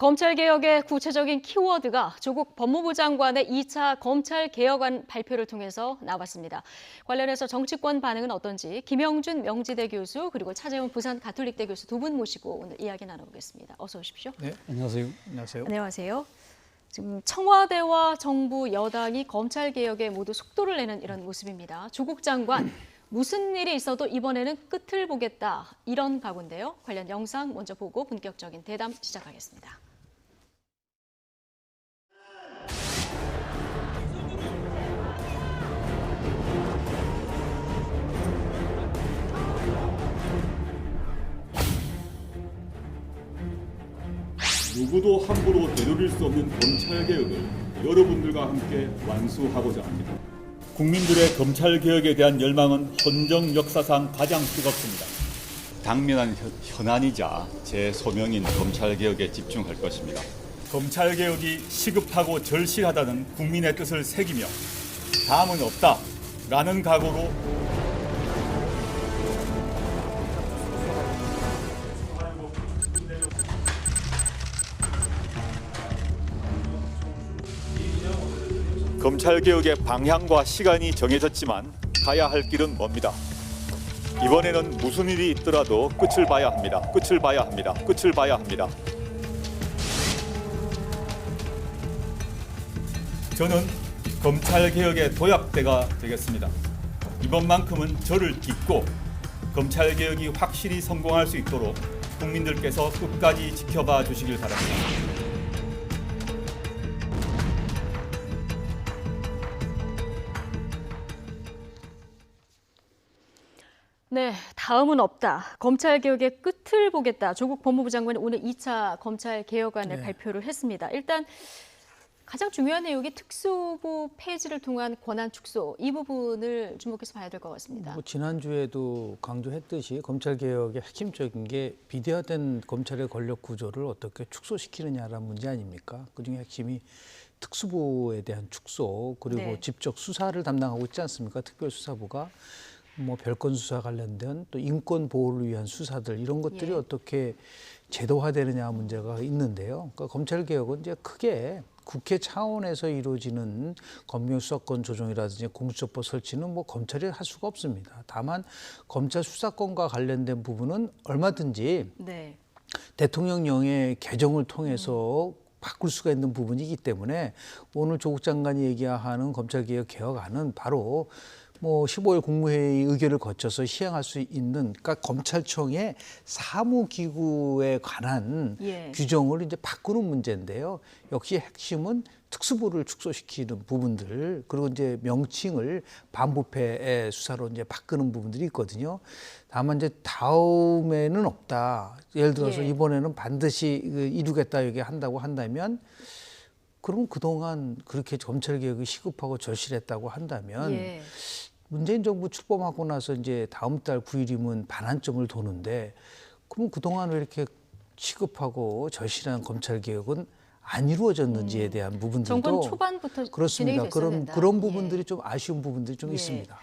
검찰개혁의 구체적인 키워드가 조국 법무부 장관의 2차 검찰개혁안 발표를 통해서 나왔습니다. 관련해서 정치권 반응은 어떤지 김영준 명지대 교수 그리고 차재훈 부산 가톨릭대 교수 두 분 모시고 오늘 이야기 나눠보겠습니다. 어서 오십시오. 네, 안녕하세요. 안녕하세요. 안녕하세요. 지금 청와대와 정부 여당이 검찰개혁에 모두 속도를 내는 이런 모습입니다. 조국 장관, 무슨 일이 있어도 이번에는 끝을 보겠다 이런 각오인데요. 관련 영상 먼저 보고 본격적인 대담 시작하겠습니다. 누구도 함부로 내놓을 수 없는 검찰개혁을 여러분들과 함께 완수하고자 합니다. 국민들의 검찰개혁에 대한 열망은 헌정 역사상 가장 뜨겁습니다. 당면한 현안이자 제 소명인 검찰개혁에 집중할 것입니다. 검찰개혁이 시급하고 절실하다는 국민의 뜻을 새기며 다음은 없다라는 각오로 검찰개혁의 방향과 시간이 정해졌지만 가야 할 길은 멉니다. 이번에는 무슨 일이 있더라도 끝을 봐야 합니다. 끝을 봐야 합니다. 끝을 봐야 합니다. 저는 검찰개혁의 도약대가 되겠습니다. 이번만큼은 저를 딛고 검찰개혁이 확실히 성공할 수 있도록 국민들께서 끝까지 지켜봐 주시길 바랍니다. 네, 다음은 없다. 검찰개혁의 끝을 보겠다. 조국 법무부 장관이 오늘 2차 검찰개혁안을 발표를 했습니다. 일단 가장 중요한 내용이 특수부 폐지를 통한 권한 축소. 이 부분을 주목해서 봐야 될 것 같습니다. 지난주에도 강조했듯이 검찰개혁의 핵심적인 게 비대화된 검찰의 권력 구조를 어떻게 축소시키느냐라는 문제 아닙니까? 그중에 핵심이 특수부에 대한 축소 그리고 직접 수사를 담당하고 있지 않습니까? 특별수사부가. 별건 수사 관련된 또 인권 보호를 위한 수사들 이런 것들이 어떻게 제도화되느냐 문제가 있는데요. 그러니까 검찰 개혁은 이제 크게 국회 차원에서 이루어지는 검경 수사권 조정이라든지 공수처법 설치는 검찰이 할 수가 없습니다. 다만 검찰 수사권과 관련된 부분은 얼마든지 대통령령의 개정을 통해서 바꿀 수가 있는 부분이기 때문에 오늘 조국 장관이 얘기하는 검찰개혁 개혁안은 바로 15일 국무회의 의결을 거쳐서 시행할 수 있는, 그러니까 검찰청의 사무기구에 관한 규정을 이제 바꾸는 문제인데요. 역시 핵심은 특수부를 축소시키는 부분들, 그리고 이제 명칭을 반부패 수사로 이제 바꾸는 부분들이 있거든요. 다만 이제 다음에는 없다. 예를 들어서 이번에는 반드시 이루겠다 얘기한다고 한다면, 그럼 그동안 그렇게 검찰개혁이 시급하고 절실했다고 한다면 문재인 정부 출범하고 나서 이제 다음 달 9일이면 반환점을 도는데 그럼 그동안 왜 이렇게 시급하고 절실한 검찰개혁은 안 이루어졌는지에 대한 부분들도 정권 초반부터 그렇습니다. 진행이 그런 부분들이 좀 아쉬운 부분들이 좀 있습니다.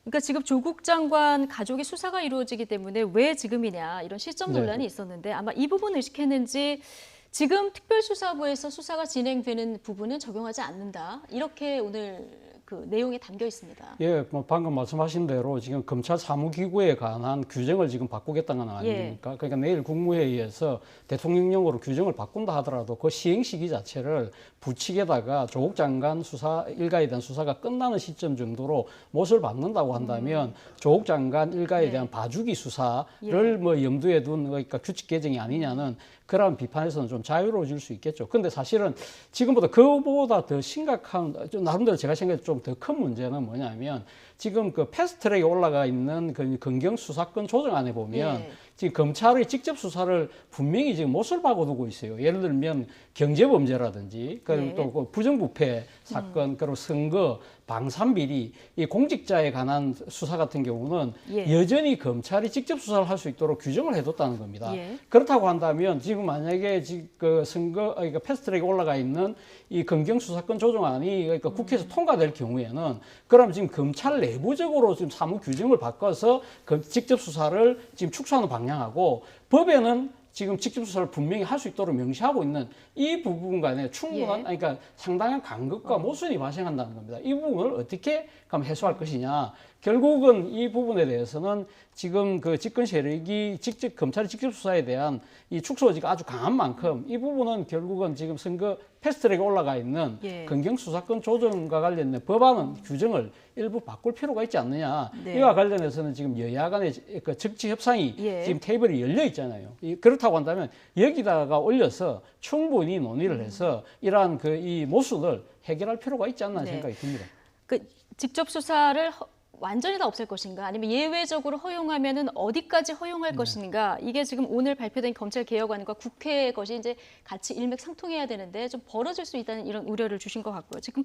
그러니까 지금 조국 장관 가족의 수사가 이루어지기 때문에 왜 지금이냐 이런 시점 논란이 있었는데 아마 이 부분을 의식했는지 지금 특별수사부에서 수사가 진행되는 부분은 적용하지 않는다. 이렇게 오늘 그 내용에 담겨 있습니다. 예, 방금 말씀하신 대로 지금 검찰 사무기구에 관한 규정을 지금 바꾸겠다는 거 아닙니까? 그러니까 내일 국무회의에서 대통령령으로 규정을 바꾼다 하더라도 그 시행 시기 자체를 부칙에다가 조국 장관 수사 일가에 대한 수사가 끝나는 시점 정도로 못을 받는다고 한다면 조국 장관 일가에 대한 봐주기 수사를 염두에 둔 그러니까 규칙 개정이 아니냐는 그런 비판에서는 좀 자유로워질 수 있겠죠. 근데 사실은 지금보다 그보다 더 심각한, 나름대로 제가 생각해 좀 더 큰 문제는 뭐냐면 지금 그 패스트트랙에 올라가 있는 그 검경 수사권 조정안에 보면 지금 검찰의 직접 수사를 분명히 지금 못을 박아두고 있어요. 예를 들면 경제범죄라든지 그리고 또 그 부정부패 사건 그리고 선거 방산비리 이 공직자에 관한 수사 같은 경우는 여전히 검찰이 직접 수사를 할 수 있도록 규정을 해뒀다는 겁니다. 그렇다고 한다면 지금 만약에 그 선거 그러니까 패스트트랙에 올라가 있는 이 검경 수사권 조정안이 그러니까 국회에서 통과될 경우에는 그럼 지금 검찰 내부적으로 지금 사무 규정을 바꿔서 직접 수사를 지금 축소하는 방향하고 법에는 지금 직접 수사를 분명히 할 수 있도록 명시하고 있는 이 부분 간에 충분한, 그러니까 상당한 간극과 모순이 발생한다는 겁니다. 이 부분을 어떻게 그럼 해소할 것이냐. 결국은 이 부분에 대해서는 지금 그 집권 세력이 직접 검찰의 직접 수사에 대한 이 축소 의지가 아주 강한 만큼 이 부분은 결국은 지금 선거 패스트트랙에 올라가 있는 예. 검경 수사권 조정과 관련된 법안은 규정을 일부 바꿀 필요가 있지 않느냐. 네. 이와 관련해서는 지금 여야 간의 그 적지 협상이 예. 지금 테이블이 열려 있잖아요. 그렇다고 한다면 여기다가 올려서 충분히 논의를 해서 이러한 그 이 모순을 해결할 필요가 있지 않나 네. 생각이 듭니다. 그 직접 수사를 완전히 다 없앨 것인가 아니면 예외적으로 허용하면은 어디까지 허용할 것인가 이게 지금 오늘 발표된 검찰 개혁안과 국회 것이 이제 같이 일맥상통해야 되는데 좀 벌어질 수 있다는 이런 우려를 주신 것 같고요. 지금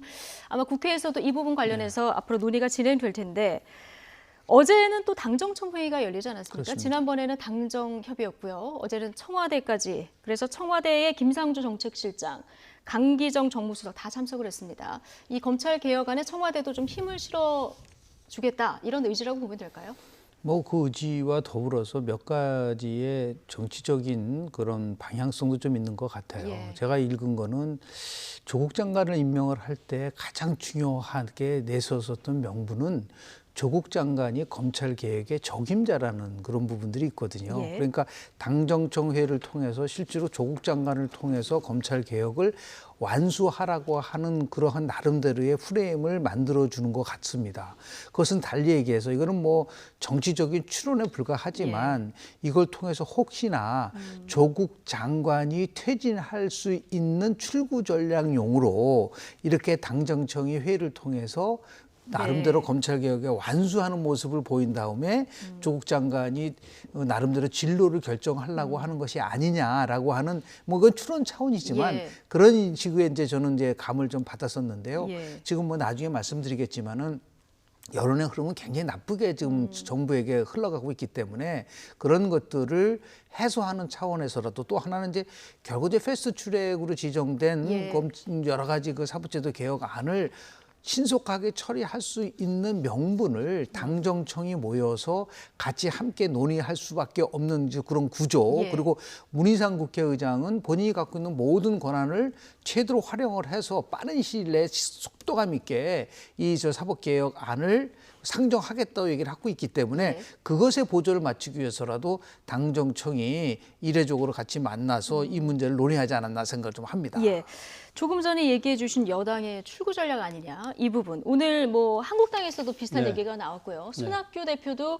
아마 국회에서도 이 부분 관련해서 앞으로 논의가 진행될 텐데 어제는 또 당정청회의가 열리지 않았습니까? 그렇습니다. 지난번에는 당정협의였고요. 어제는 청와대까지. 그래서 청와대의 김상조 정책실장, 강기정 정무수석 다 참석을 했습니다. 이 검찰 개혁안에 청와대도 좀 힘을 실어 주겠다 이런 의지라고 보면 될까요? 뭐 그 의지와 더불어서 몇 가지의 정치적인 그런 방향성도 좀 있는 것 같아요. 예. 제가 읽은 거는 조국 장관을 임명을 할 때 가장 중요하게 내세웠던 명분은 조국 장관이 검찰 개혁의 적임자라는 그런 부분들이 있거든요. 예. 그러니까 당정청회를 통해서 실제로 조국 장관을 통해서 검찰 개혁을 완수하라고 하는 그러한 나름대로의 프레임을 만들어주는 것 같습니다. 그것은 달리 얘기해서 이거는 뭐 정치적인 추론에 불과하지만 이걸 통해서 혹시나 조국 장관이 퇴진할 수 있는 출구 전략용으로 이렇게 당정청의 회의를 통해서 나름대로 네. 검찰개혁에 완수하는 모습을 보인 다음에 조국 장관이 나름대로 진로를 결정하려고 하는 것이 아니냐라고 하는 뭐 그건 추론 차원이지만 예. 그런 식의 이제 저는 이제 감을 좀 받았었는데요. 예. 지금 뭐 나중에 말씀드리겠지만은 여론의 흐름은 굉장히 나쁘게 지금 정부에게 흘러가고 있기 때문에 그런 것들을 해소하는 차원에서라도 또 하나는 이제 결국 이제 패스트 트랙으로 지정된 예. 여러 가지 그 사법제도 개혁안을 신속하게 처리할 수 있는 명분을 당정청이 모여서 같이 함께 논의할 수밖에 없는 이제 그런 구조. 예. 그리고 문희상 국회의장은 본인이 갖고 있는 모든 권한을 최대로 활용을 해서 빠른 시일 내에 속도감 있게 이 저 사법개혁안을 상정하겠다고 얘기를 하고 있기 때문에 네. 그것에 보조를 맞추기 위해서라도 당정청이 이례적으로 같이 만나서 이 문제를 논의하지 않았나 생각을 좀 합니다. 예. 조금 전에 얘기해 주신 여당의 출구 전략 아니냐 이 부분. 오늘 뭐 한국당에서도 비슷한 네. 얘기가 나왔고요. 손학규 대표도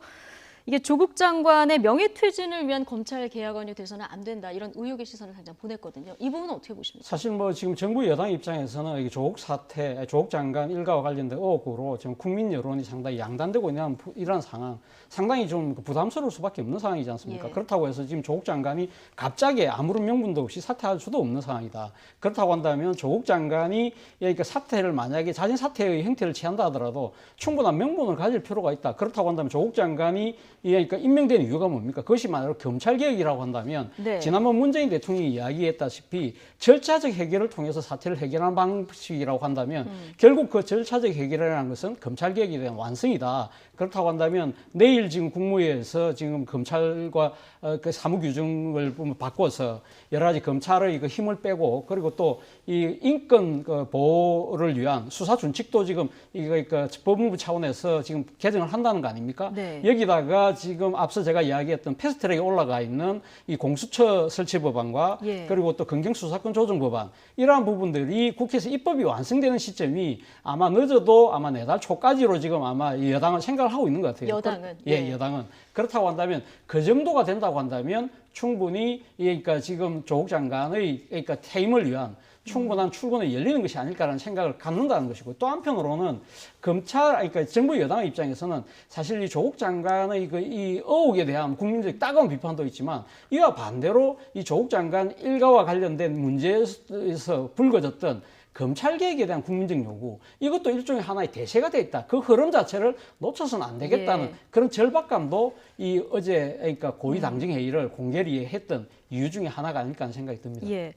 이게 조국 장관의 명예퇴진을 위한 검찰 개혁안이 돼서는 안 된다 이런 의혹의 시선을 당장 보냈거든요. 이 부분은 어떻게 보십니까? 사실 뭐 지금 정부 여당 입장에서는 이게 조국 사태, 조국 장관 일가와 관련된 의혹으로 지금 국민 여론이 상당히 양단되고 있는 이런 상황, 상당히 좀 부담스러울 수밖에 없는 상황이지 않습니까? 예. 그렇다고 해서 지금 조국 장관이 갑자기 아무런 명분도 없이 사퇴할 수도 없는 상황이다. 그렇다고 한다면 조국 장관이 그러니까 사퇴를 만약에 자진 사퇴의 형태를 취한다 하더라도 충분한 명분을 가질 필요가 있다. 그렇다고 한다면 조국 장관이 그러니까 임명된 이유가 뭡니까? 그것이 만약에 검찰개혁이라고 한다면 네. 지난번 문재인 대통령이 이야기했다시피 절차적 해결을 통해서 사태를 해결하는 방식이라고 한다면 결국 그 절차적 해결이라는 것은 검찰개혁에 대한 완성이다. 그렇다고 한다면 내일 지금 국무회에서 지금 검찰과 그 사무규정을 바꿔서 여러 가지 검찰의 그 힘을 빼고 그리고 또 이 인권 그 보호를 위한 수사 준칙도 지금 이거 법무부 차원에서 지금 개정을 한다는 거 아닙니까? 네. 여기다가 지금 앞서 제가 이야기했던 패스트트랙에 올라가 있는 이 공수처 설치 법안과 예. 그리고 또 검경수사권 조정 법안 이러한 부분들이 국회에서 입법이 완성되는 시점이 아마 늦어도 아마 내달 초까지로 지금 아마 이 여당은 생각을 하고 있는 것 같아요. 여당은? 예, 예. 여당은 그렇다고 한다면 그 정도가 된다고 한다면 충분히 그러니까 지금 조국 장관의 그러니까 퇴임을 위한 충분한 출근이 열리는 것이 아닐까라는 생각을 갖는다는 것이고 또 한편으로는 그러니까 정부 여당의 입장에서는 사실 이 조국 장관의 이 의혹에 대한 국민적 따가운 비판도 있지만 이와 반대로 이 조국 장관 일가와 관련된 문제에서 불거졌던 검찰개혁에 대한 국민적 요구 이것도 일종의 하나의 대세가 돼 있다. 그 흐름 자체를 놓쳐서는 안 되겠다는 예. 그런 절박감도 이 어제 그러니까 고위 당정 회의를 공개리에 했던 이유 중에 하나가 아닐까 하는 생각이 듭니다. 예.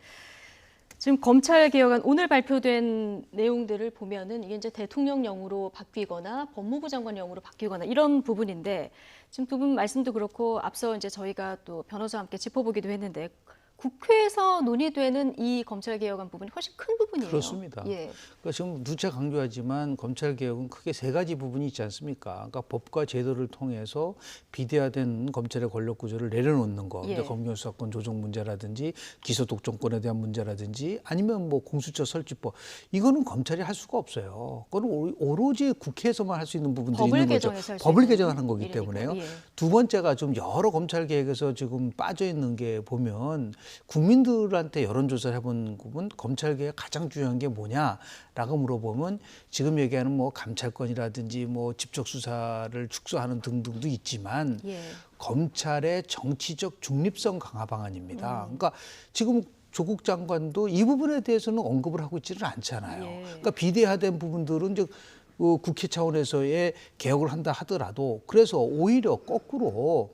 지금 검찰 개혁안 오늘 발표된 내용들을 보면은 이게 이제 대통령령으로 바뀌거나 법무부 장관령으로 바뀌거나 이런 부분인데 지금 두 분 말씀도 그렇고 앞서 이제 저희가 또 변호사와 함께 짚어보기도 했는데 국회에서 논의되는 이 검찰 개혁안 부분이 훨씬 큰 부분이에요. 그렇습니다. 예. 그러니까 지금 누차 강조하지만 검찰 개혁은 크게 세 가지 부분이 있지 않습니까? 그러니까 법과 제도를 통해서 비대화된 검찰의 권력 구조를 내려놓는 거. 예. 검경수사권 조정 문제라든지 기소 독점권에 대한 문제라든지 아니면 뭐 공수처 설치법 이거는 검찰이 할 수가 없어요. 그거는 오로지 국회에서만 할 수 있는 부분들이 법을 있는 거죠. 개정해서 할수 법을 있는 개정하는 거기 일이니까. 때문에요. 예. 두 번째가 좀 여러 검찰 개혁에서 지금 빠져 있는 게 보면 국민들한테 여론조사를 해본 부분 검찰 개혁 가장 중요한 게 뭐냐라고 물어보면 지금 얘기하는 뭐 감찰권이라든지 뭐 직접 수사를 축소하는 등등도 있지만 예. 검찰의 정치적 중립성 강화 방안입니다. 그러니까 지금 조국 장관도 이 부분에 대해서는 언급을 하고 있지는 않잖아요. 예. 그러니까 비대화된 부분들은 이제 국회 차원에서의 개혁을 한다 하더라도 그래서 오히려 거꾸로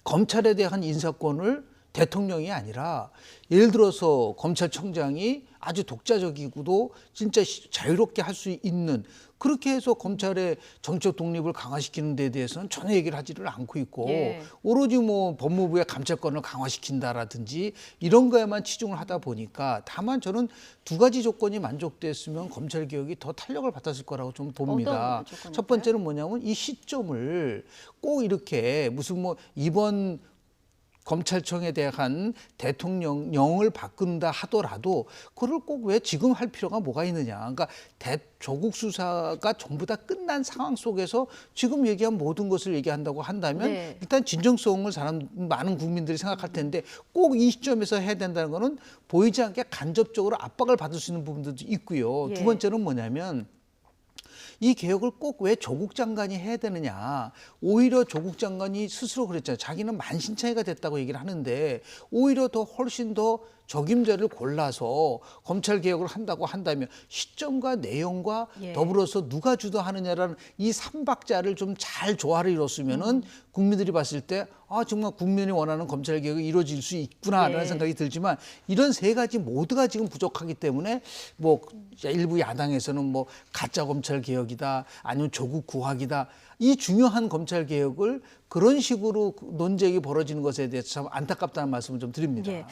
검찰에 대한 인사권을 대통령이 아니라 예를 들어서 검찰청장이 아주 독자적이고도 진짜 자유롭게 할 수 있는 그렇게 해서 검찰의 정치적 독립을 강화시키는 데 대해서는 전혀 얘기를 하지를 않고 있고 예. 오로지 뭐 법무부의 감찰권을 강화시킨다라든지 이런 거에만 치중을 하다 보니까 다만 저는 두 가지 조건이 만족됐으면 검찰 개혁이 더 탄력을 받았을 거라고 좀 봅니다. 어떤 조건일까요? 첫 번째는 뭐냐면 이 시점을 꼭 이렇게 무슨 뭐 이번 검찰청에 대한 대통령령을 바꾼다 하더라도 그걸 꼭 왜 지금 할 필요가 뭐가 있느냐. 그러니까 조국 수사가 전부 다 끝난 상황 속에서 지금 얘기한 모든 것을 얘기한다고 한다면 네. 일단 진정성을 많은 국민들이 생각할 텐데 꼭 이 시점에서 해야 된다는 거는 보이지 않게 간접적으로 압박을 받을 수 있는 부분들도 있고요. 예. 두 번째는 뭐냐면 이 개혁을 꼭 왜 조국 장관이 해야 되느냐. 오히려 조국 장관이 스스로 그랬잖아요. 자기는 만신창이가 됐다고 얘기를 하는데 오히려 더 훨씬 더 적임자를 골라서 검찰 개혁을 한다고 한다면 시점과 내용과 예. 더불어서 누가 주도하느냐라는 이 삼박자를 좀 잘 조화를 이뤘으면은 국민들이 봤을 때 아, 정말 국민이 원하는 검찰 개혁이 이루어질 수 있구나라는 예. 생각이 들지만 이런 세 가지 모두가 지금 부족하기 때문에 뭐 일부 야당에서는 뭐 가짜 검찰 개혁이다 아니면 조국 구학이다 이 중요한 검찰 개혁을 그런 식으로 논쟁이 벌어지는 것에 대해서 참 안타깝다는 말씀을 좀 드립니다. 예.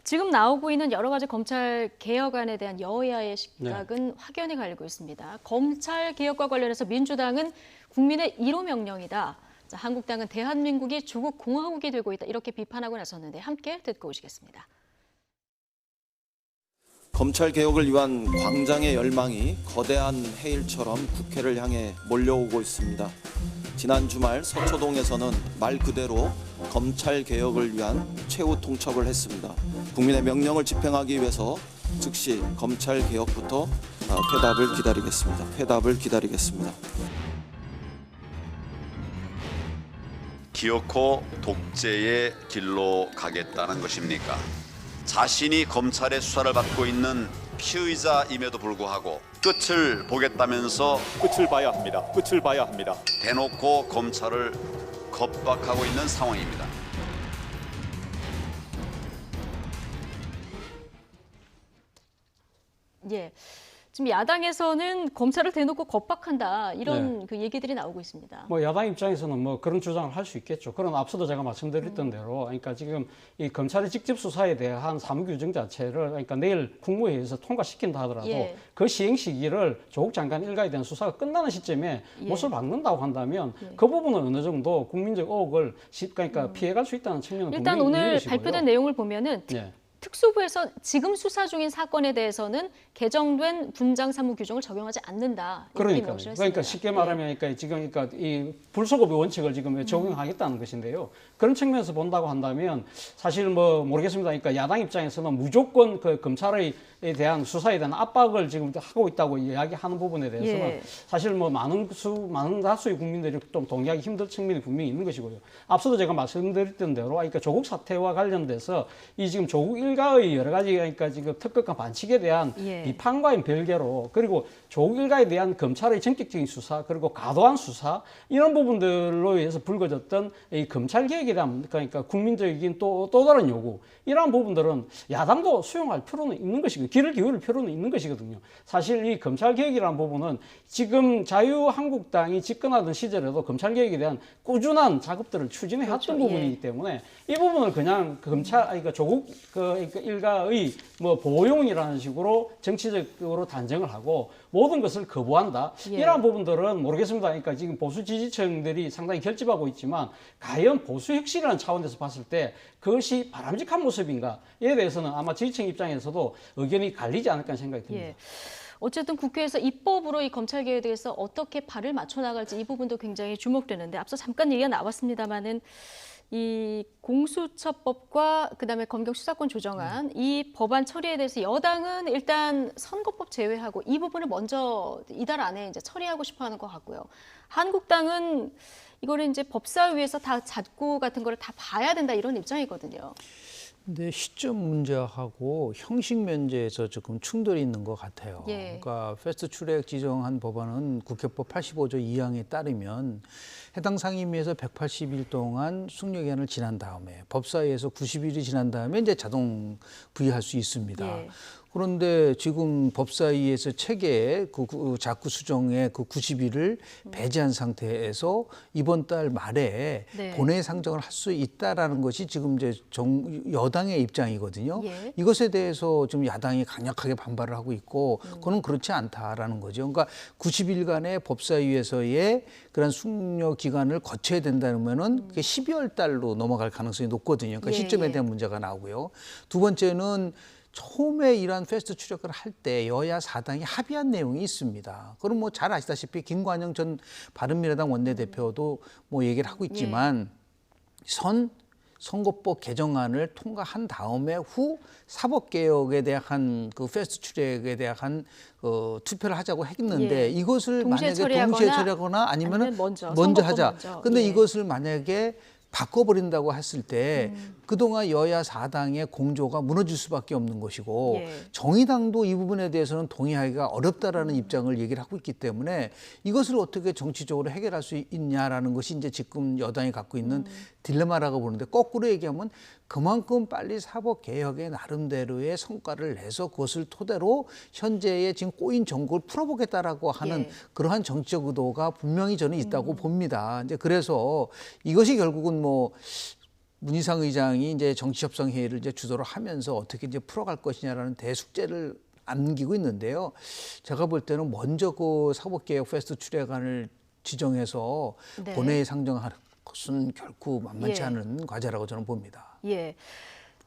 지금 나오고 있는 여러 가지 검찰 개혁안에 대한 여야의 시각은 확연히 갈리고 있습니다. 검찰 개혁과 관련해서 민주당은 국민의 1호 명령이다. 자, 한국당은 대한민국이 조국 공화국이 되고 있다. 이렇게 비판하고 나섰는데 함께 듣고 오시겠습니다. 검찰 개혁을 위한 광장의 열망이 거대한 해일처럼 국회를 향해 몰려오고 있습니다. 지난 주말 서초동에서는 말 그대로 검찰 개혁을 위한 최후 통첩을 했습니다. 국민의 명령을 집행하기 위해서 즉시 검찰 개혁부터 회답을 기다리겠습니다. 회답을 기다리겠습니다. 기어코 독재의 길로 가겠다는 것입니까? 자신이 검찰의 수사를 받고 있는 피의자임에도 불구하고 끝을 보겠다면서 끝을 봐야 합니다. 끝을 봐야 합니다. 대놓고 검찰을 겁박하고 있는 상황입니다. 예. 지금 야당에서는 검찰을 대놓고 겁박한다 이런 그 얘기들이 나오고 있습니다. 뭐 야당 입장에서는 뭐 그런 주장을 할 수 있겠죠. 그러나 앞서도 제가 말씀드렸던 대로, 그러니까 지금 이 검찰의 직접 수사에 대한 사무 규정 자체를 그러니까 내일 국무회의에서 통과시킨다 하더라도 예. 그 시행 시기를 조국 장관 일가에 대한 수사가 끝나는 시점에 예. 못을 박는다고 한다면 그 부분은 어느 정도 국민적 의혹을 그러니까 피해갈 수 있다는 측면은 일단 분명히 있는 오늘 것이고요. 발표된 내용을 보면은 예. 특수부에서 지금 수사 중인 사건에 대해서는 개정된 분장 사무 규정을 적용하지 않는다. 이렇게 명시를 했습니다. 그러니까 쉽게 말하면 그러니까 지금 그러니까 이 불소급의 원칙을 지금 적용하겠다는 것인데요. 그런 측면에서 본다고 한다면 사실 뭐 모르겠습니다. 그러니까 야당 입장에서는 무조건 그 검찰에 대한 수사에 대한 압박을 지금 하고 있다고 이야기하는 부분에 대해서는 예. 사실 뭐 많은 다수의 국민들이 좀 동의하기 힘들 측면이 분명히 있는 것이고요. 앞서도 제가 말씀드렸던 대로 그러니까 조국 사태와 관련돼서 이 지금 조국 일가의 여러 가지 그러니까 지금 특검과 반칙에 대한 예. 비판과는 별개로 그리고 조국 일가에 대한 검찰의 전격적인 수사 그리고 과도한 수사 이런 부분들로 의해서 불거졌던 이 검찰 개혁에 대한 그러니까 국민적인 또 다른 요구 이러한 부분들은 야당도 수용할 필요는 있는 것이고 귀를 기울일 필요는 있는 것이거든요. 사실 이 검찰 개혁이라는 부분은 지금 자유한국당이 집권하던 시절에도 검찰 개혁에 대한 꾸준한 작업들을 추진해 왔던 그렇죠. 부분이기 예. 때문에 이 부분을 그냥 그러니까 조국 그러니까 일가의 뭐 보호용이라는 식으로 정치적으로 단정을 하고 모든 것을 거부한다. 예. 이러한 부분들은 모르겠습니다. 그러니까 지금 보수 지지층들이 상당히 결집하고 있지만 과연 보수 혁신이라는 차원에서 봤을 때 그것이 바람직한 모습인가에 대해서는 아마 지지층 입장에서도 의견이 갈리지 않을까 생각이 듭니다. 예. 어쨌든 국회에서 입법으로 이 검찰 개혁에 대해서 어떻게 발을 맞춰 나갈지 이 부분도 굉장히 주목되는데 앞서 잠깐 얘기가 나왔습니다만은 이 공수처법과 그다음에 검경 수사권 조정안 이 법안 처리에 대해서 여당은 일단 선거법 제외하고 이 부분을 먼저 이달 안에 이제 처리하고 싶어하는 것 같고요. 한국당은 이거를 이제 법사위에서 다 잣구 같은 거를 다 봐야 된다 이런 입장이거든요. 근데 시점 문제하고 형식 면제에서 조금 충돌이 있는 것 같아요. 예. 그러니까 패스트 트랙 지정한 법안은 국회법 85조 2항에 따르면 해당 상임위에서 180일 동안 숙려기한을 지난 다음에 법사위에서 90일이 지난 다음에 이제 자동 부의할 수 있습니다. 예. 그런데 지금 법사위에서 체계에 그 자구 수정의 그 90일을 배제한 상태에서 이번 달 말에 네. 본회의 상정을 할 수 있다라는 것이 지금 이제 여당의 입장이거든요. 예. 이것에 대해서 지금 야당이 강력하게 반발을 하고 있고 그건 그렇지 않다라는 거죠. 그러니까 90일간의 법사위에서의 그런 숙려 기간을 거쳐야 된다면은 그게 12월 달로 넘어갈 가능성이 높거든요. 그러니까 예, 시점에 예. 대한 문제가 나오고요. 두 번째는 처음에 이러한 패스트 트랙을 할 때 여야 4당이 합의한 내용이 있습니다. 그럼 뭐 잘 아시다시피 김관영 전 바른미래당 원내대표도 뭐 얘기를 하고 있지만 선거법 개정안을 통과한 다음에 후 사법개혁에 대한 그 패스트 트랙에 대한 투표를 하자고 했는데 예. 이것을 동시에 만약에 처리하거나 동시에 처리하거나 아니면 먼저 하자. 먼저. 근데 예. 이것을 만약에 바꿔버린다고 했을 때 그동안 여야 4당의 공조가 무너질 수밖에 없는 것이고 예. 정의당도 이 부분에 대해서는 동의하기가 어렵다라는 입장을 얘기를 하고 있기 때문에 이것을 어떻게 정치적으로 해결할 수 있냐라는 것이 이제 지금 여당이 갖고 있는 딜레마라고 보는데 거꾸로 얘기하면 그만큼 빨리 사법개혁의 나름대로의 성과를 내서 그것을 토대로 현재의 지금 꼬인 정국을 풀어보겠다라고 하는 예. 그러한 정치적 의도가 분명히 저는 있다고 봅니다. 이제 그래서 이것이 결국은 뭐 문희상 의장이 이제 정치협상 회의를 이제 주도를 하면서 어떻게 이제 풀어갈 것이냐라는 대숙제를 안기고 있는데요. 제가 볼 때는 먼저 그 사법개혁 패스트 트랙안을 지정해서 네. 본회의에 상정하는 것은 결코 만만치 예. 않은 과제라고 저는 봅니다. 예.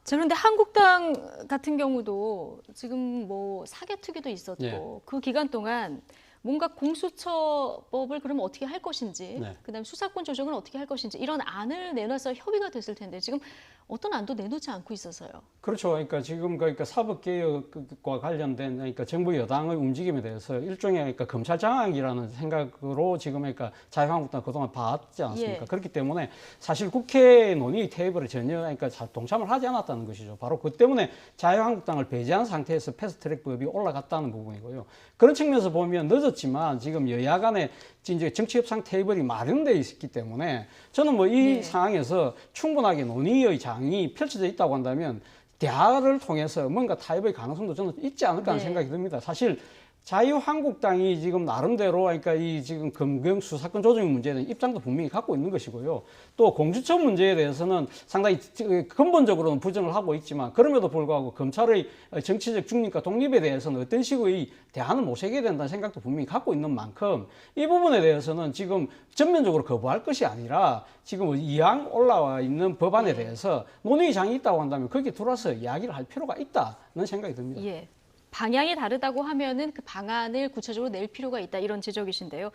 자, 그런데 한국당 같은 경우도 지금 뭐 사개특위도 있었고 예. 그 기간 동안 뭔가 공수처법을 그러면 어떻게 할 것인지 네. 그다음에 수사권 조정을 어떻게 할 것인지 이런 안을 내놔서 협의가 됐을 텐데 지금 어떤 안도 내놓지 않고 있어서요. 그렇죠. 그러니까 지금 그러니까 사법개혁과 관련된 그러니까 정부 여당의 움직임에 대해서 일종의 그러니까 검찰 장악이라는 생각으로 지금 그러니까 자유한국당 그동안 봐왔지 않았습니까? 예. 그렇기 때문에 사실 국회 논의 테이블에 전혀 그러니까 동참을 하지 않았다는 것이죠. 바로 그 때문에 자유한국당을 배제한 상태에서 패스트트랙법이 올라갔다는 부분이고요. 그런 측면에서 보면 늦었지만 지금 여야 간에 이제 정치협상 테이블이 마련되어 있기 때문에 저는 뭐 이 네. 상황에서 충분하게 논의의 장이 펼쳐져 있다고 한다면 대화를 통해서 뭔가 타협의 가능성도 저는 있지 않을까 하는 네. 생각이 듭니다. 사실 자유한국당이 지금 나름대로 그러니까 이 지금 검경 수사권 조정 문제에 대한 입장도 분명히 갖고 있는 것이고요. 또 공수처 문제에 대해서는 상당히 근본적으로는 부정을 하고 있지만 그럼에도 불구하고 검찰의 정치적 중립과 독립에 대해서는 어떤 식의 대안을 모색해야 된다는 생각도 분명히 갖고 있는 만큼 이 부분에 대해서는 지금 전면적으로 거부할 것이 아니라 지금 이왕 올라와 있는 법안에 대해서 논의 장이 있다고 한다면 거기에 들어와서 이야기를 할 필요가 있다는 생각이 듭니다. 예. 방향이 다르다고 하면은 그 방안을 구체적으로 낼 필요가 있다 이런 지적이신데요.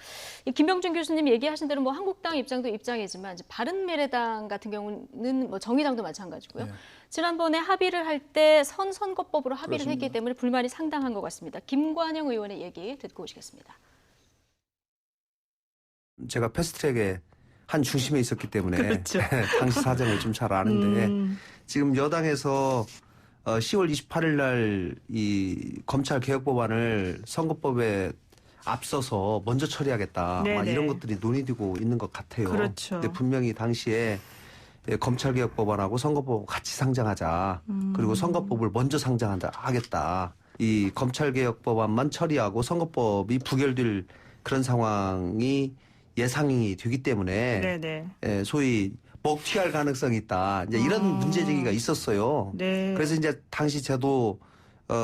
이 김병준 교수님 얘기하신 대로 뭐 한국당 입장도 입장이지만 이제 바른미래당 같은 경우는 뭐 정의당도 마찬가지고요. 네. 지난번에 합의를 할 때 선거법으로 합의를 그렇습니다. 했기 때문에 불만이 상당한 것 같습니다. 김관영 의원의 얘기 듣고 오시겠습니다. 제가 패스트트랙의 한 중심에 있었기 때문에 그렇죠. 당시 사정을 좀 잘 아는데 지금 여당에서 10월 28일 날 이 검찰 개혁 법안을 선거법에 앞서서 먼저 처리하겠다. 막 이런 것들이 논의되고 있는 것 같아요. 그렇죠. 근데 분명히 당시에 검찰 개혁 법안하고 선거법 같이 상정하자. 그리고 선거법을 먼저 상정하겠다. 이 검찰 개혁 법안만 처리하고 선거법이 부결될 그런 상황이 예상이 되기 때문에 네네. 소위 먹튀할 가능성이 있다. 이제 이런 문제 제기가 있었어요. 네. 그래서 이제 당시 저도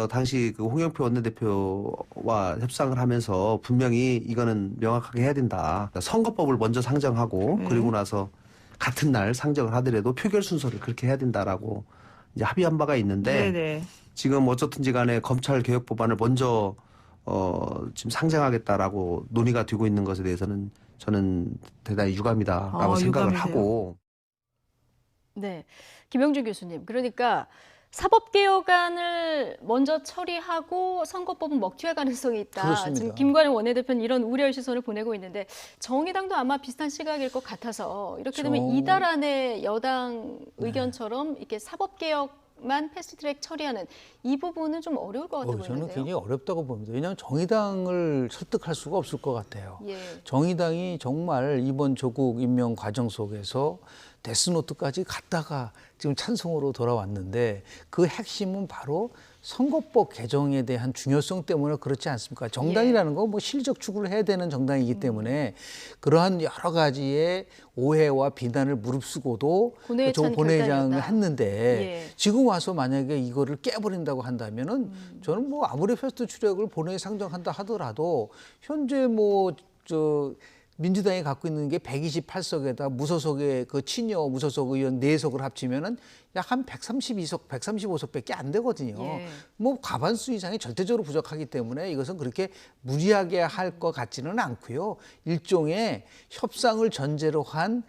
당시 그 홍영표 원내대표와 협상을 하면서 분명히 이거는 명확하게 해야 된다. 선거법을 먼저 상정하고 그리고 나서 같은 날 상정을 하더라도 표결 순서를 그렇게 해야 된다라고 이제 합의한 바가 있는데 네네. 지금 어쨌든지 간에 검찰 개혁 법안을 먼저 지금 상정하겠다라고 논의가 되고 있는 것에 대해서는 저는 대단히 유감이다라고 생각을 유감이세요? 하고. 네, 김영준 교수님. 그러니까 사법개혁안을 먼저 처리하고 선거법은 먹튀할 가능성이 있다. 그렇습니다. 지금 김관영 원내대표는 이런 우려의 시선을 보내고 있는데 정의당도 아마 비슷한 시각일 것 같아서 이렇게 되면 이달 안에 여당 의견처럼 이렇게 사법개혁만 패스트트랙 처리하는 이 부분은 좀 어려울 것 같아 저는 보이는데요. 굉장히 어렵다고 봅니다. 왜냐하면 정의당을 설득할 수가 없을 것 같아요. 예. 정의당이 정말 이번 조국 임명 과정 속에서 데스노트까지 갔다가 지금 찬성으로 돌아왔는데 그 핵심은 바로 선거법 개정에 대한 중요성 때문에 그렇지 않습니까? 정당이라는 건 뭐 실적 추구를 해야 되는 정당이기 때문에 그러한 여러 가지의 오해와 비난을 무릅쓰고도 본회의 조 찬 본회의장을 결단이었다. 했는데 예. 지금 와서 만약에 이거를 깨버린다고 한다면은 저는 뭐 아무리 패스트 트랙을 본회의 상정한다 하더라도 현재 민주당이 갖고 있는 게 128석에다 무소속의 그 친여 무소속 의원 4석을 합치면은 약 한 132석, 135석밖에 안 되거든요. 예. 뭐 과반수 이상이 절대적으로 부족하기 때문에 이것은 그렇게 무리하게 할 것 같지는 않고요. 일종의 협상을 전제로 한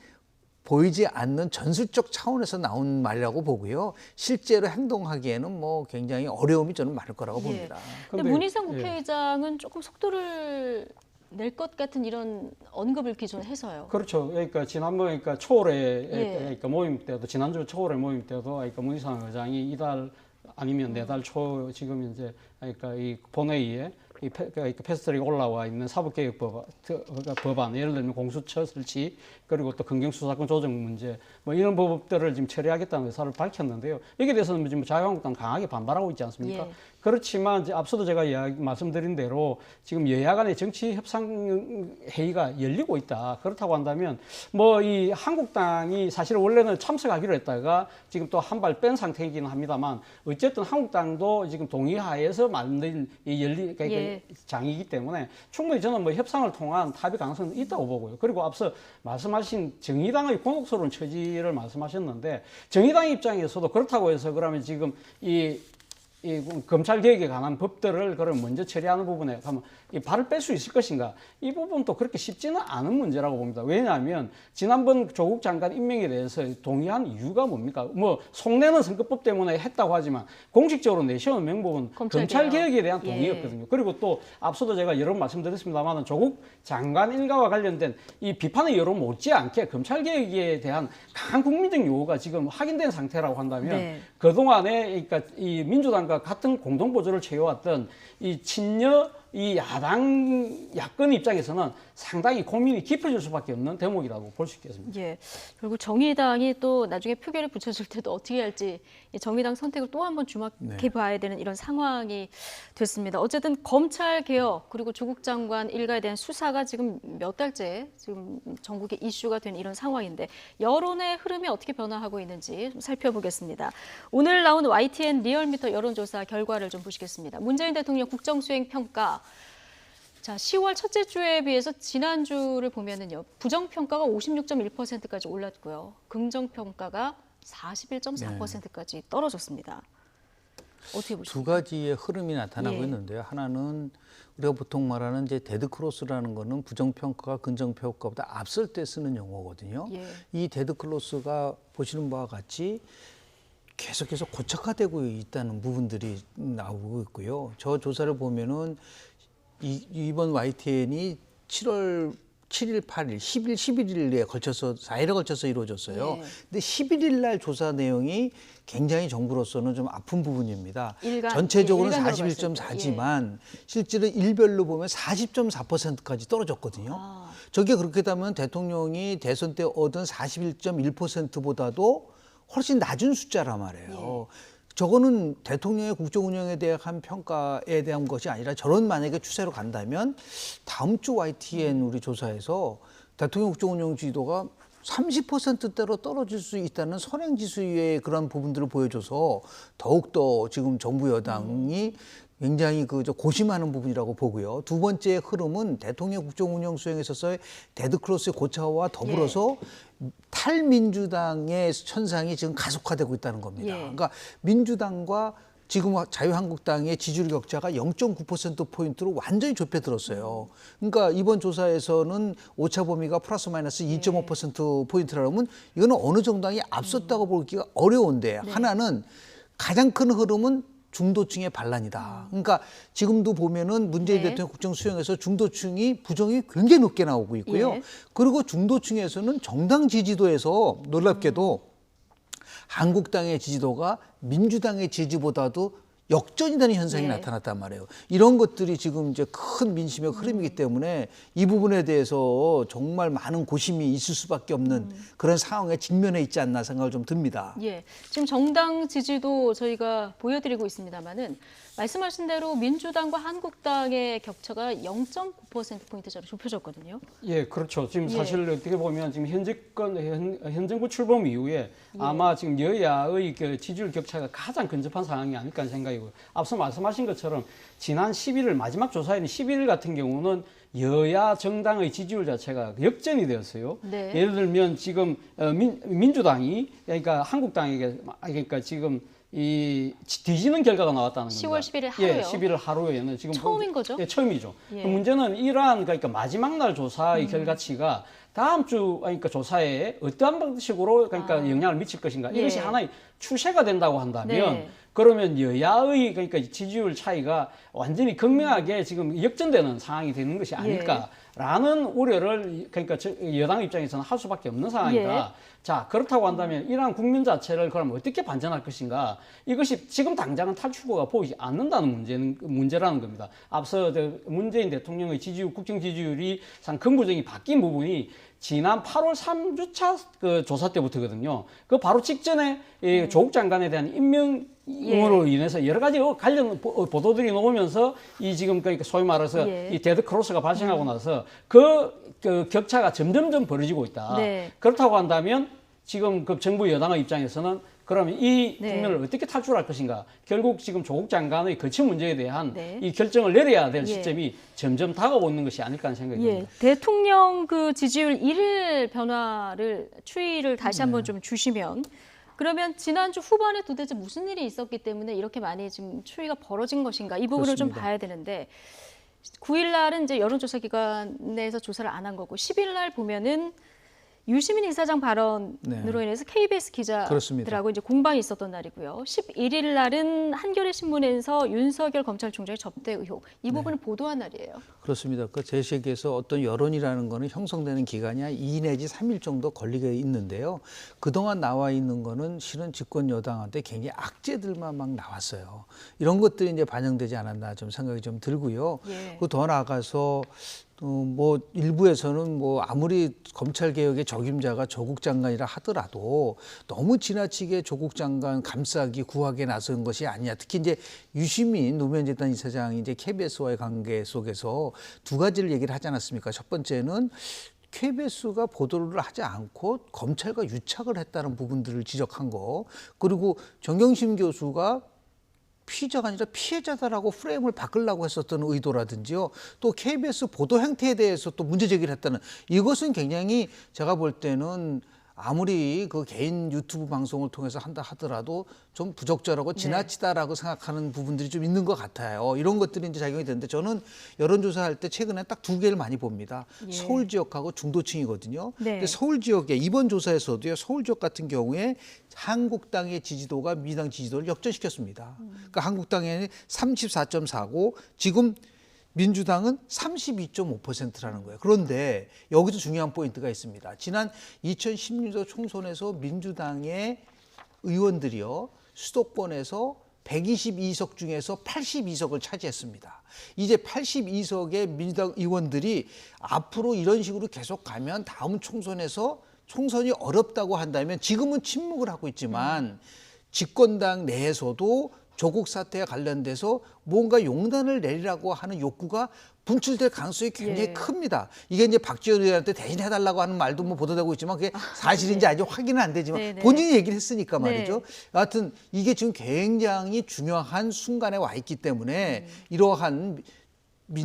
보이지 않는 전술적 차원에서 나온 말이라고 보고요. 실제로 행동하기에는 뭐 굉장히 어려움이 저는 많을 거라고 봅니다. 근데 근데- 문희상 국회의장은 조금 속도를 낼 것 같은 이런 언급을 기존해서요. 그렇죠. 그러니까 지난번 그러니까 초월에 예. 그러니까 모임 때도 지난주 초월에 모임 때도 그러니까 문희상 의장이 이달 아니면 내달 초 지금 이제 그러니까 이 본회의에 그러니까 패스트트랙 올라와 있는 사법개혁 법안, 예를 들면 공수처 설치 그리고 또 검경수사권 조정 문제 뭐 이런 법들을 지금 처리하겠다는 의사를 밝혔는데요. 여기에 대해서는 지금 자유한국당 강하게 반발하고 있지 않습니까? 예. 그렇지만 이제 앞서도 제가 말씀드린 대로 지금 여야 간의 정치 협상 회의가 열리고 있다. 그렇다고 한다면 뭐 이 한국당이 사실 원래는 참석하기로 했다가 지금 또 한 발 뺀 상태이기는 합니다만 어쨌든 한국당도 지금 동의하에서 만든 그러니까 예. 장이기 때문에 충분히 저는 뭐 협상을 통한 합의 가능성은 있다고 보고요. 그리고 앞서 말씀하신 정의당의 곤혹스러운 처지를 말씀하셨는데 정의당 입장에서도 그렇다고 해서 그러면 지금 이 검찰 개혁에 관한 법들을 그럼 먼저 처리하는 부분에 가면 이 발을 뺄 수 있을 것인가? 이 부분도 그렇게 쉽지는 않은 문제라고 봅니다. 왜냐하면 지난번 조국 장관 임명에 대해서 동의한 이유가 뭡니까? 뭐 속내는 선거법 때문에 했다고 하지만 공식적으로 내세운 명목은 검찰 개혁에 대한 동의였거든요. 그리고 또 앞서도 제가 여러 번 말씀드렸습니다만 조국 장관 일가와 관련된 이 비판의 여론 못지않게 검찰 개혁에 대한 강한 국민적 요구가 지금 확인된 상태라고 한다면 네. 그동안에 그러니까 이 민주당과 같은 공동 보조를 채워왔던 이 친여 이 야권 입장에서는 상당히 고민이 깊어질 수밖에 없는 대목이라고 볼 수 있겠습니다. 예. 결국 정의당이 또 나중에 표결에 붙여질 때도 어떻게 할지 이 정의당 선택을 또 한번 주목해 봐야 되는 이런 상황이 됐습니다. 어쨌든 검찰 개혁 그리고 조국 장관 일가에 대한 수사가 지금 몇 달째 지금 전국에 이슈가 된 이런 상황인데 여론의 흐름이 어떻게 변화하고 있는지 좀 살펴보겠습니다. 오늘 나온 YTN 리얼미터 여론조사 결과를 좀 보시겠습니다. 문재인 대통령 국정수행 평가. 자, 10월 첫째 주에 비해서 지난주를 보면은요. 부정평가가 56.1%까지 올랐고요. 긍정평가가 41.4%까지 떨어졌습니다. 어떻게 보십니까? 두 가지의 흐름이 나타나고 예. 있는데요. 하나는 우리가 보통 말하는 이제 데드크로스라는 거는 부정평가가 긍정평가보다 앞설 때 쓰는 용어거든요. 예. 이 데드크로스가 보시는 바와 같이 계속해서 고착화되고 있다는 부분들이 나오고 있고요. 저 조사를 보면은 이번 YTN이 7월 7일, 8일, 10일, 11일에 걸쳐서 4일에 걸쳐서 이루어졌어요. 예. 근데 11일 날 조사 내용이 굉장히 정부로서는 좀 아픈 부분입니다. 일간, 전체적으로는 예, 일간 41.4지만 실제로 일별로 보면 40.4%까지 떨어졌거든요. 아. 저게 그렇게 되면 대통령이 대선 때 얻은 41.1%보다도 훨씬 낮은 숫자란 말이에요. 저거는 대통령의 국정 운영에 대한 평가에 대한 것이 아니라 저런 만약에 추세로 간다면 다음 주 YTN 우리 조사에서 대통령 국정 운영 지도가 30%대로 떨어질 수 있다는 선행지수의 그런 부분들을 보여줘서 더욱더 지금 정부 여당이 굉장히 고심하는 부분이라고 보고요. 두 번째 흐름은 대통령 국정 운영 수행에 있어서의 데드크로스의 고차와 더불어서 탈민주당의 현상이 지금 가속화되고 있다는 겁니다. 예. 그러니까 민주당과 지금 자유한국당의 지지율 격차가 0.9%포인트로 완전히 좁혀들었어요. 그러니까 이번 조사에서는 오차 범위가 플러스 마이너스 2.5%포인트라면 이거는 어느 정당이 앞섰다고 보기가 어려운데 하나는 가장 큰 흐름은 중도층의 반란이다. 그러니까 지금도 보면은 문재인 대통령 국정 수행에서 중도층이 부정이 굉장히 높게 나오고 있고요. 예. 그리고 중도층에서는 정당 지지도에서 놀랍게도 한국당의 지지도가 민주당의 지지보다도 역전이 되는 현상이 나타났단 말이에요. 이런 것들이 지금 이제 큰 민심의 흐름이기 때문에 이 부분에 대해서 정말 많은 고심이 있을 수밖에 없는 그런 상황에 직면해 있지 않나 생각을 좀 듭니다. 예, 지금 정당 지지도 저희가 보여드리고 있습니다만은 말씀하신 대로 민주당과 한국당의 격차가 0.9%포인트짜리 좁혀졌거든요. 예, 그렇죠. 지금 사실 어떻게 보면 지금 현 정부 출범 이후에 아마 지금 여야의 그 지지율 격차가 가장 근접한 상황이 아닐까 하는 생각이고요. 앞서 말씀하신 것처럼 지난 11일 마지막 조사에는 11일 같은 경우는 여야 정당의 지지율 자체가 역전이 되었어요. 네. 예를 들면 지금 민주당이 그러니까 한국당에게 그러니까 지금 이 뒤지는 결과가 나왔다는 겁니다. 10월 11일 하루요? 예, 11일 하루에는 지금 처음인 거죠? 예, 처음이죠. 예. 그 문제는 이러한 그러니까 마지막 날 조사의 결과치가 다음 주 그러니까 조사에 어떠한 방식으로 그러니까 영향을 미칠 것인가 이것이 예. 하나의 추세가 된다고 한다면 네. 그러면 여야의 그러니까 지지율 차이가 완전히 극명하게 지금 역전되는 상황이 되는 것이 아닐까라는 우려를 그러니까 여당 입장에서는 할 수밖에 없는 상황이다. 자, 그렇다고 한다면 이러한 국면 자체를 그럼 어떻게 반전할 것인가? 이것이 지금 당장은 탈출구가 보이지 않는다는 문제라는 겁니다. 앞서 문재인 대통령의 지지율, 국정 지지율이 상 긍부정이 바뀐 부분이 지난 8월 3주차 그 조사 때부터거든요. 그 바로 직전에 조국 장관에 대한 임명으로 인해서 여러 가지 관련 보도들이 나오면서 이 지금 그러니까 소위 말해서 이 데드 크로스가 발생하고 나서 그 격차가 점점점 벌어지고 있다. 네. 그렇다고 한다면 지금 그 정부 여당의 입장에서는 그러면 이 국면을 어떻게 탈출할 것인가? 결국 지금 조국 장관의 거취 문제에 대한 이 결정을 내려야 될 시점이 점점 다가오고 있는 것이 아닐까 하는 생각이 듭니다. 대통령 그 지지율 1일 변화를 추이를 다시 한번 좀 주시면 그러면 지난주 후반에 도대체 무슨 일이 있었기 때문에 이렇게 많이 지금 추이가 벌어진 것인가? 이 부분을 좀 그렇습니다. 봐야 되는데 9일 날은 이제 여론조사 기관에서 조사를 안 한 거고 10일 날 보면은 유시민 이사장 발언으로 인해서 KBS 기자들하고 이제 공방이 있었던 날이고요. 11일 날은 한겨레 신문에서 윤석열 검찰총장의 접대 의혹 이 부분을 보도한 날이에요. 그렇습니다. 그 제 세계에서 어떤 여론이라는 거는 형성되는 기간이 한 2 내지 3일 정도 걸리게 있는데요. 그동안 나와 있는 거는 실은 집권 여당한테 굉장히 악재들만 막 나왔어요. 이런 것들이 이제 반영되지 않았나 좀 생각이 좀 들고요. 그 더 나아가서 뭐 일부에서는 뭐 아무리 검찰 개혁의 적임자가 조국 장관이라 하더라도 너무 지나치게 조국 장관 감싸기 구하게 나선 것이 아니냐. 특히 이제 유시민 노무현 재단 이사장이 이제 KBS와의 관계 속에서 두 가지를 얘기를 하지 않았습니까? 첫 번째는 KBS가 보도를 하지 않고 검찰과 유착을 했다는 부분들을 지적한 거. 그리고 정경심 교수가 피의자가 아니라 피해자다라고 프레임을 바꾸려고 했었던 의도라든지요. 또 KBS 보도 행태에 대해서 또 문제 제기를 했다는 이것은 굉장히 제가 볼 때는 아무리 그 개인 유튜브 방송을 통해서 한다 하더라도 좀 부적절하고 지나치다라고 생각하는 부분들이 좀 있는 것 같아요. 이런 것들이 이제 작용이 되는데 저는 여론조사할 때 최근에 딱 두 개를 많이 봅니다. 서울 지역하고 중도층이거든요. 근데 서울 지역에 이번 조사에서도요. 서울 지역 같은 경우에 한국당의 지지도가 민주당 지지도를 역전시켰습니다. 그러니까 한국당에는 34.4고 지금 민주당은 32.5%라는 거예요. 그런데 여기서 중요한 포인트가 있습니다. 지난 2016년 총선에서 민주당의 의원들이요, 수도권에서 122석 중에서 82석을 차지했습니다. 이제 82석의 민주당 의원들이 앞으로 이런 식으로 계속 가면 다음 총선에서 총선이 어렵다고 한다면, 지금은 침묵을 하고 있지만 집권당 내에서도 조국 사태와 관련돼서 뭔가 용단을 내리라고 하는 욕구가 분출될 가능성이 굉장히 큽니다. 이게 이제 박지원 의원한테 대신 해달라고 하는 말도 뭐 보도되고 있지만 그게 사실인지 아닌지 확인은 안 되지만 본인이 얘기를 했으니까 말이죠. 여하튼 이게 지금 굉장히 중요한 순간에 와 있기 때문에 이러한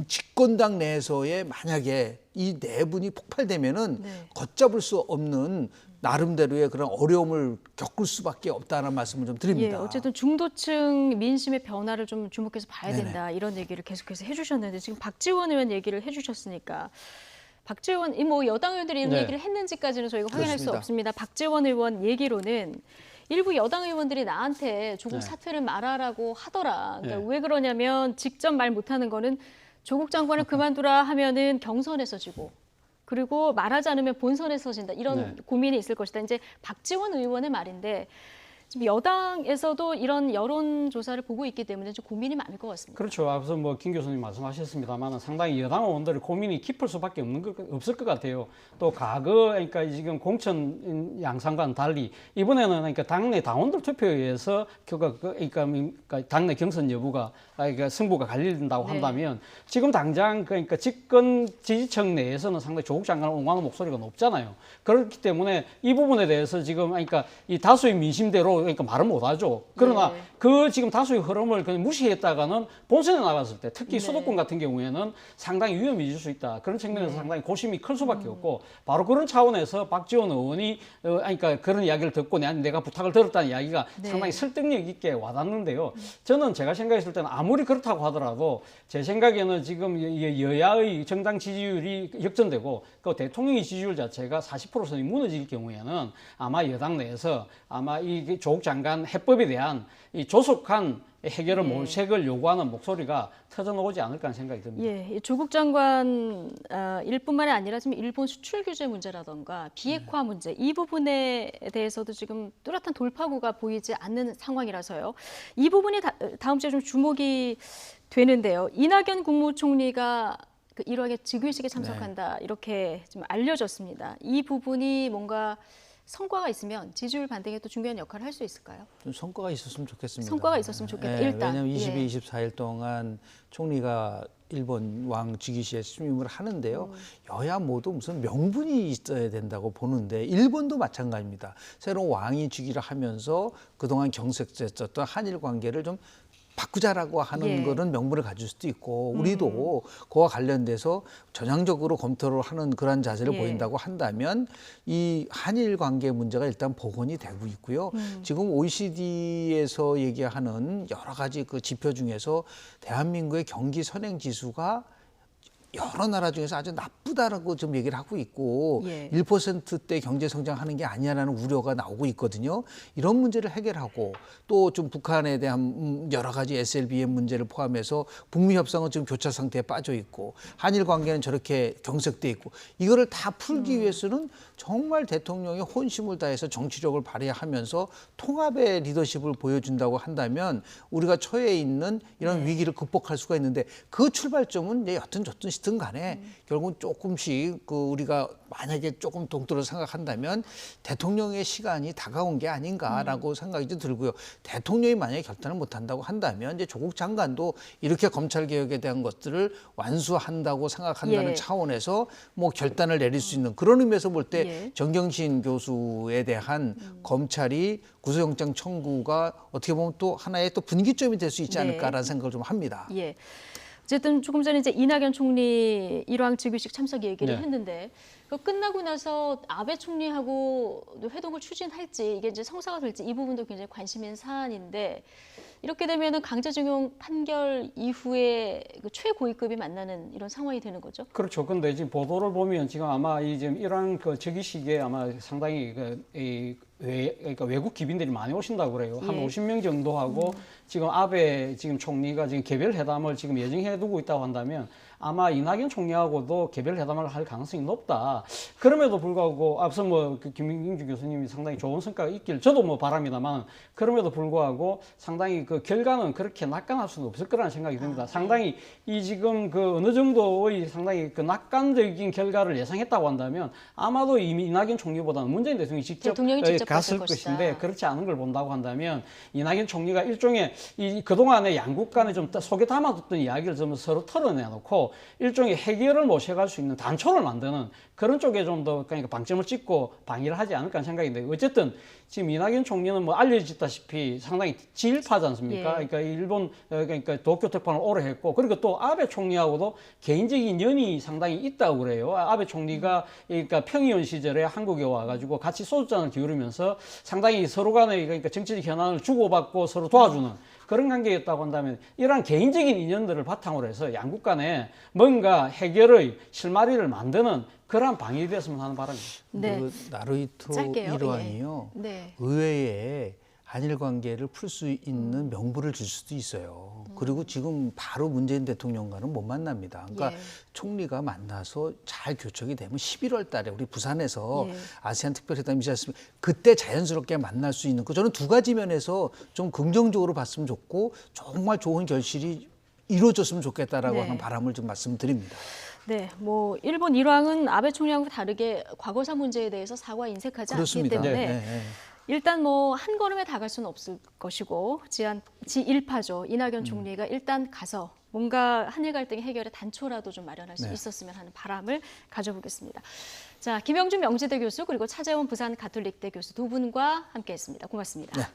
집권당 내에서의 만약에 이 내분이 폭발되면은 걷잡을 수 없는 나름대로의 그런 어려움을 겪을 수밖에 없다는 말씀을 좀 드립니다. 예, 어쨌든 중도층 민심의 변화를 좀 주목해서 봐야 된다, 이런 얘기를 계속해서 해주셨는데, 지금 박지원 의원 얘기를 해주셨으니까 박지원 뭐 여당 의원들이 이런 얘기를 했는지까지는 저희가 확인할 수 없습니다. 박지원 의원 얘기로는 일부 여당 의원들이 나한테 조국 사퇴를 말하라고 하더라. 그러니까 왜 그러냐면 직접 말 못하는 거는 조국 장관을 그만두라 하면은 경선에서 지고, 그리고 말하지 않으면 본선에서 진다, 이런 고민이 있을 것이다. 이제 박지원 의원의 말인데, 지금 여당에서도 이런 여론조사를 보고 있기 때문에 좀 고민이 많을 것 같습니다. 그렇죠. 앞서 뭐 김 교수님 말씀하셨습니다만 상당히 여당 의원들의 고민이 깊을 수밖에 없을 것 같아요. 또 과거, 그러니까 지금 공천 양상과는 달리 이번에는 그러니까 당내 당원들 투표에 의해서 그러니까 당내 경선 여부가 그러니까 승부가 갈린다고 한다면, 지금 당장 그러니까 집권 지지층 내에서는 상당히 조국 장관을 옹호하는 목소리가 높잖아요. 그렇기 때문에 이 부분에 대해서 지금 그러니까 이 다수의 민심대로 그러니까 말을 못하죠. 그러나 그 지금 다수의 흐름을 그냥 무시했다가는 본선에 나갔을 때, 특히 수도권 같은 경우에는 상당히 위험해질 수 있다. 그런 측면에서 상당히 고심이 클 수밖에 없고, 바로 그런 차원에서 박지원 의원이 그러니까 그런 이야기를 듣고 내가 부탁을 들었다는 이야기가 상당히 설득력 있게 와닿는데요. 저는 제가 생각했을 때는 아무리 그렇다고 하더라도 제 생각에는 지금 여야의 정당 지지율이 역전되고 그 대통령의 지지율 자체가 40% 선이 무너질 경우에는 아마 여당 내에서 아마 이 조국 장관 해법에 대한 이 조속한 해결을 몰색을 요구하는 목소리가 터져나오지 않을까 하는 생각이 듭니다. 예, 조국 장관 일뿐만이 아니라 지금 일본 수출 규제 문제라던가 비핵화 문제, 이 부분에 대해서도 지금 뚜렷한 돌파구가 보이지 않는 상황이라서요. 이 부분이 다음 주에 좀 주목이 되는데요. 이낙연 국무총리가 그 1월에 즉위식에 참석한다, 이렇게 좀 알려졌습니다. 이 부분이 뭔가 성과가 있으면 지지율 반등에 또 중요한 역할을 할 수 있을까요? 좀 성과가 있었으면 좋겠습니다. 성과가 있었으면 좋겠다. 일단 왜냐하면 20일, 24일 동안 총리가 일본 왕 즉위시에 취임을 하는데요. 여야 모두 무슨 명분이 있어야 된다고 보는데, 일본도 마찬가지입니다. 새로운 왕이 즉위를 하면서 그동안 경색됐었던 한일 관계를 좀 바꾸자라고 하는 거는 명분을 가질 수도 있고, 우리도 그와 관련돼서 전향적으로 검토를 하는 그런 자세를 보인다고 한다면 이 한일 관계 문제가 일단 복원이 되고 있고요. 지금 OECD에서 얘기하는 여러 가지 그 지표 중에서 대한민국의 경기 선행 지수가 여러 나라 중에서 아주 나쁘다라고 좀 얘기를 하고 있고 1%대 경제 성장하는 게 아니냐라는 우려가 나오고 있거든요. 이런 문제를 해결하고 또 좀 북한에 대한 여러 가지 SLBM 문제를 포함해서 북미 협상은 지금 교차 상태에 빠져 있고 한일 관계는 저렇게 경색돼 있고, 이거를 다 풀기 위해서는 정말 대통령이 혼심을 다해서 정치력을 발휘하면서 통합의 리더십을 보여준다고 한다면 우리가 처해 있는 이런 위기를 극복할 수가 있는데, 그 출발점은 여튼 저튼 든 간에 결국은 조금씩 그 우리가 만약에 조금 동떨어져 생각한다면 대통령의 시간이 다가온 게 아닌가라고 생각이 좀 들고요. 대통령이 만약에 결단을 못한다고 한다면 이제 조국 장관도 이렇게 검찰 개혁에 대한 것들을 완수한다고 생각한다는 차원에서 뭐 결단을 내릴 수 있는 그런 의미에서 볼 때 정경심 교수에 대한 검찰이 구속영장 청구가 어떻게 보면 또 하나의 또 분기점이 될 수 있지 않을까라는 생각을 좀 합니다. 예. 어쨌든 조금 전에 이제 이낙연 총리 일왕 즉위식 참석 얘기를 했는데, 그 끝나고 나서 아베 총리하고 회동을 추진할지, 이게 이제 성사가 될지, 이 부분도 굉장히 관심 있는 사안인데, 이렇게 되면은 강제징용 판결 이후에 그 최고위급이 만나는 이런 상황이 되는 거죠. 그렇죠. 근데 지금 보도를 보면 지금 아마 이 지금 일왕 그 즉위식에 아마 상당히 그러니까 외국 기빈들이 많이 오신다고 그래요. 한 50명 정도 하고 지금 아베 지금 총리가 지금 개별 회담을 지금 예정해 두고 있다고 한다면 아마 이낙연 총리하고도 개별 회담을 할 가능성이 높다. 그럼에도 불구하고 앞서 그 김민주 교수님이 상당히 좋은 성과가 있길 저도 바랍니다만 그럼에도 불구하고 상당히 그 결과는 그렇게 낙관할 수는 없을 거라는 생각이 듭니다. 상당히 이 지금 그 어느 정도의 상당히 그 낙관적인 결과를 예상했다고 한다면 아마도 이낙연 총리보다는 문재인 대통령이 직접 갔을 것인데 그렇지 않은 걸 본다고 한다면 이낙연 총리가 일종의 그동안에 양국 간에 좀 속에 담아뒀던 이야기를 좀 서로 털어내놓고 일종의 해결을 모셔갈 수 있는 단초를 만드는 그런 쪽에 좀 더 그러니까 방점을 찍고 방해를 하지 않을까 하는 생각인데 어쨌든 지금 이낙연 총리는 알려졌다시피 상당히 지일파지 않습니까? 예. 그러니까 일본 그러니까 도쿄 특파원을 오래 했고 그리고 또 아베 총리하고도 개인적인 연이 상당히 있다고 그래요. 아베 총리가 그러니까 평의원 시절에 한국에 와가지고 같이 소주잔을 기울이면서 상당히 서로 간의 그러니까 정치적 현안을 주고받고 서로 도와주는 그런 관계였다고 한다면 이러한 개인적인 인연들을 바탕으로 해서 양국 간에 뭔가 해결의 실마리를 만드는 그러한 방이 되었으면 하는 바람입니다. 네. 그 나루히토 짧게요. 일환이요. 예. 네. 의회에 한일 관계를 풀 수 있는 명분을 줄 수도 있어요. 그리고 지금 바로 문재인 대통령과는 못 만납니다. 그러니까 예. 총리가 만나서 잘 교척이 되면 11월 달에 우리 부산에서 예. 아세안 특별회담이지 않습니까? 그때 자연스럽게 만날 수 있는 거. 저는 두 가지 면에서 좀 긍정적으로 봤으면 좋고 정말 좋은 결실이 이루어졌으면 좋겠다라고 네. 하는 바람을 좀 말씀드립니다. 네, 일본 일왕은 아베 총리하고 다르게 과거사 문제에 대해서 사과 인색하지 그렇습니다. 않기 때문에 네. 일단 한 걸음에 다갈 수는 없을 것이고 지1파죠. 이낙연 총리가 일단 가서 뭔가 한일 갈등 해결의 단초라도 좀 마련할 수 있었으면 하는 바람을 가져보겠습니다. 자, 김영준 명지대 교수 그리고 차재원 부산 가톨릭대 교수 두 분과 함께했습니다. 고맙습니다. 네.